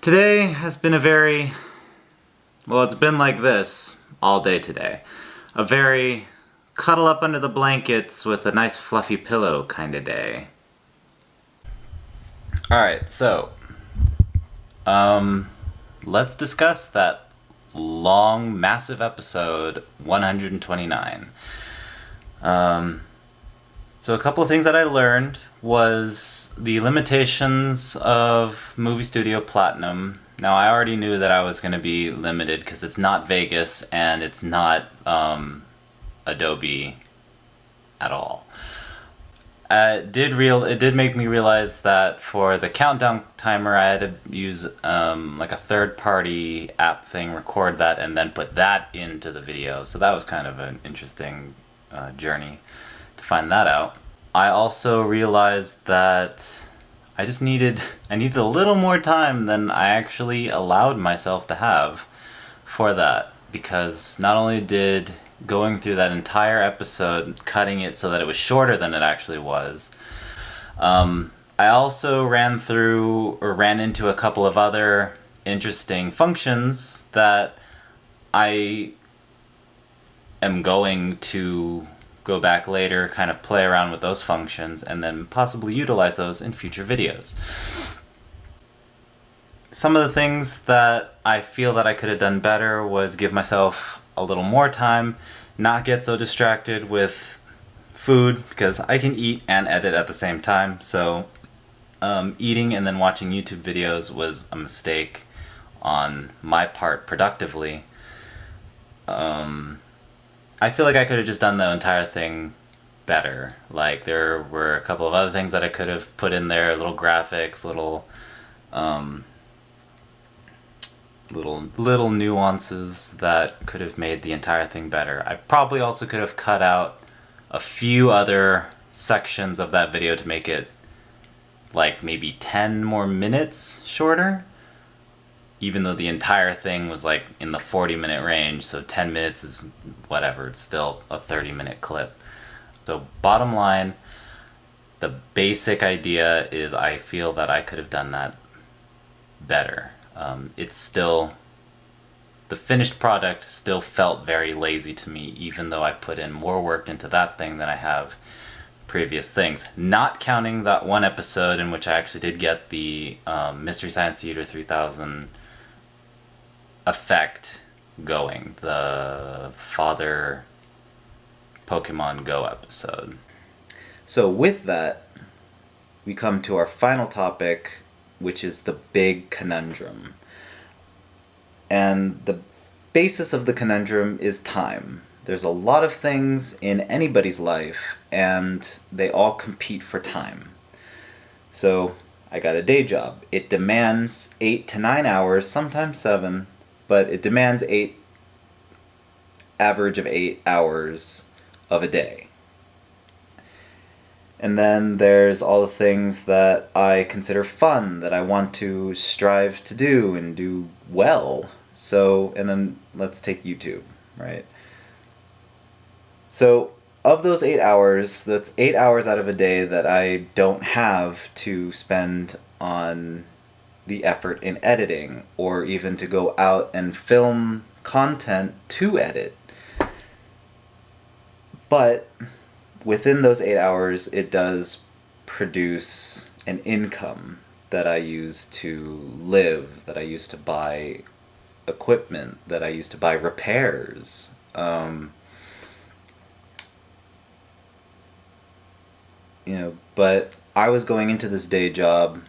Today has been it's been like this all day today. A very cuddle up under the blankets with a nice fluffy pillow kind of day. Alright, so, let's discuss that long, massive episode 129. So a couple of things that I learned was the limitations of Movie Studio Platinum. Now, I already knew that I was going to be limited because it's not Vegas and it's not Adobe at all. It did make me realize that for the countdown timer, I had to use like a third-party app thing, record that, and then put that into the video. So that was kind of an interesting journey to find that out. I also realized that I needed a little more time than I actually allowed myself to have for that, because not only did going through that entire episode, cutting it so that it was shorter than it actually was, I also ran into a couple of other interesting functions that I am going to go back later, kind of play around with those functions, and then possibly utilize those in future videos. Some of the things that I feel that I could have done better was give myself a little more time, not get so distracted with food, because I can eat and edit at the same time, so eating and then watching YouTube videos was a mistake on my part productively. I feel like I could have just done the entire thing better. Like, there were a couple of other things that I could have put in there, little graphics, little nuances that could have made the entire thing better. I probably also could have cut out a few other sections of that video to make it like maybe 10 more minutes shorter, even though the entire thing was like in the 40-minute range, so 10 minutes is whatever, it's still a 30-minute clip. So bottom line, the basic idea is I feel that I could have done that better. It's still, the finished product still felt very lazy to me, even though I put in more work into that thing than I have previous things. Not counting that one episode in which I actually did get the Mystery Science Theater 3000 effect going, the Father Pokemon Go episode. So with that, we come to our final topic, which is the big conundrum. And the basis of the conundrum is time. There's a lot of things in anybody's life, and they all compete for time. So I got a day job. It demands 8 to 9 hours, sometimes 7, but it demands average of 8 hours of a day. And then there's all the things that I consider fun, that I want to strive to do and do well. So, and then let's take YouTube, right? So, of those 8 hours, that's 8 hours out of a day that I don't have to spend on the effort in editing, or even to go out and film content to edit. But within those 8 hours, it does produce an income that I use to live, that I use to buy equipment, that I use to buy repairs. But I was going into this day job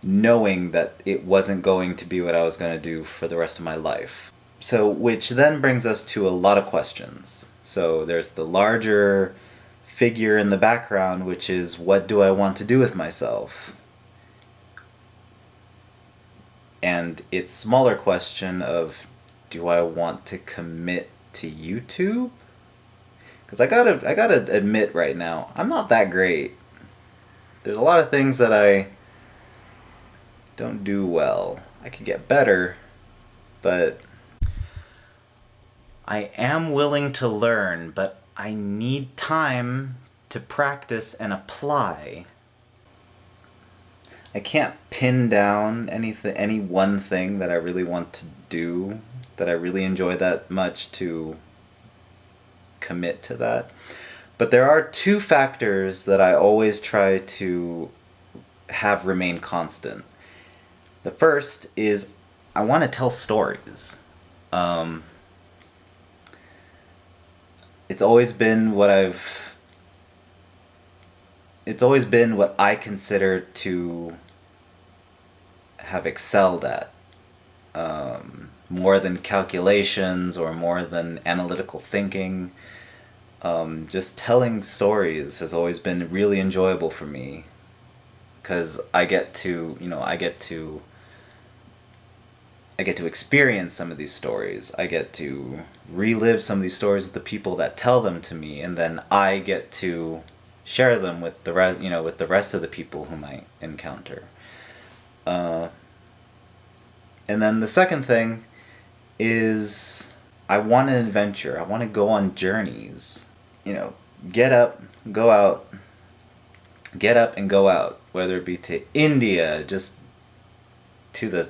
knowing that it wasn't going to be what I was going to do for the rest of my life. So, which then brings us to a lot of questions. So there's the larger figure in the background, which is, what do I want to do with myself? And its smaller question of, do I want to commit to YouTube? Because I gotta admit right now, I'm not that great. There's a lot of things that I don't do well. I could get better, but I am willing to learn, but I need time to practice and apply. I can't pin down any one thing that I really want to do, that I really enjoy that much to commit to that. But there are two factors that I always try to have remain constant. The first is I want to tell stories. Um, it's always been what I consider to have excelled at. More than calculations or more than analytical thinking. Just telling stories has always been really enjoyable for me, because I get to experience some of these stories. I get to relive some of these stories with the people that tell them to me, and then I get to share them with the rest of the people whom I encounter. And then the second thing is I want an adventure. I want to go on journeys. Get up, go out. Get up and go out, whether it be to India, just to the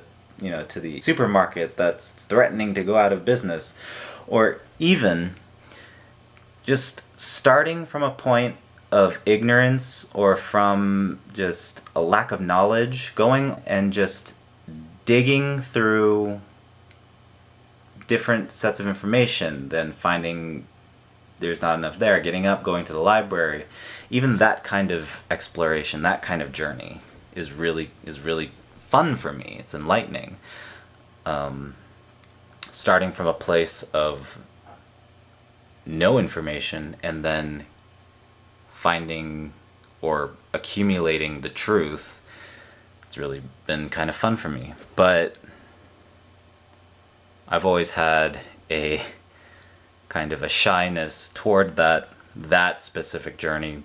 supermarket that's threatening to go out of business, or even just starting from a point of ignorance or from just a lack of knowledge, going and just digging through different sets of information, then finding there's not enough there, getting up, going to the library. Even that kind of exploration, that kind of journey is really fun for me. It's enlightening. Starting from a place of no information and then finding or accumulating the truth, it's really been kind of fun for me. But I've always had a kind of a shyness toward that specific journey,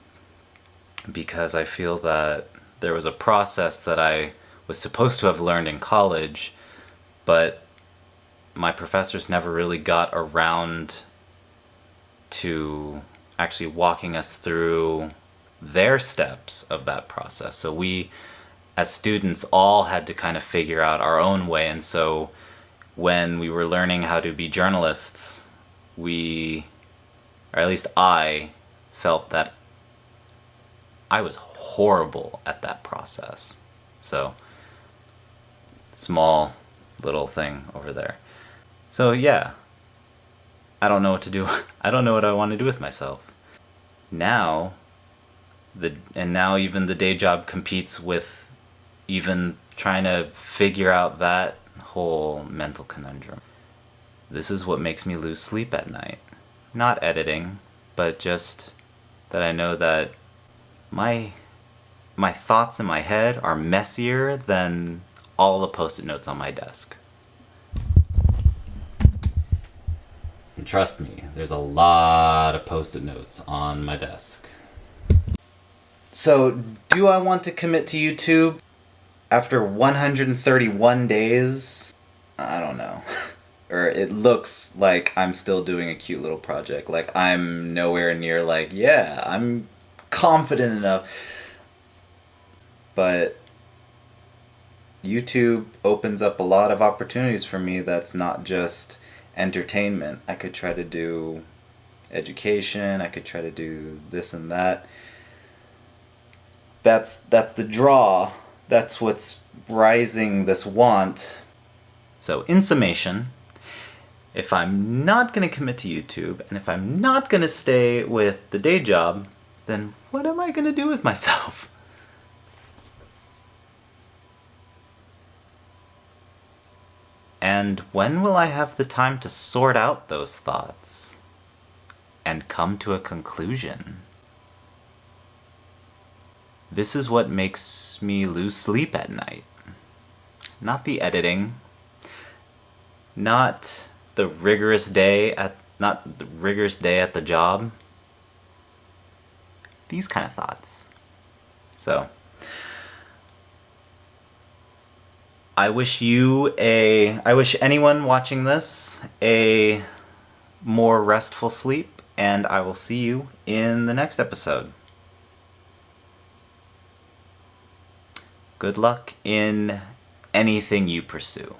because I feel that there was a process that I was supposed to have learned in college, but my professors never really got around to actually walking us through their steps of that process. So we, as students, all had to kind of figure out our own way. And so when we were learning how to be journalists, or at least I, felt that I was horrible at that process. So, small little thing over there. So yeah, I don't know what to do. I don't know what I want to do with myself. Now even the day job competes with even trying to figure out that whole mental conundrum. This is what makes me lose sleep at night. Not editing, but just that I know that my thoughts in my head are messier than all the post-it notes on my desk. And trust me, there's a lot of post-it notes on my desk. So, do I want to commit to YouTube after 131 days? I don't know. Or it looks like I'm still doing a cute little project. Like, I'm nowhere near I'm confident enough. But YouTube opens up a lot of opportunities for me that's not just entertainment. I could try to do education, I could try to do this and that. That's the draw. That's what's rising this want. So, in summation, if I'm not going to commit to YouTube, and if I'm not going to stay with the day job, then what am I going to do with myself? And when will I have the time to sort out those thoughts and come to a conclusion? This is what makes me lose sleep at night. Not the editing, not the rigorous day at the job. These kind of thoughts. So, I wish anyone watching this a more restful sleep, and I will see you in the next episode. Good luck in anything you pursue.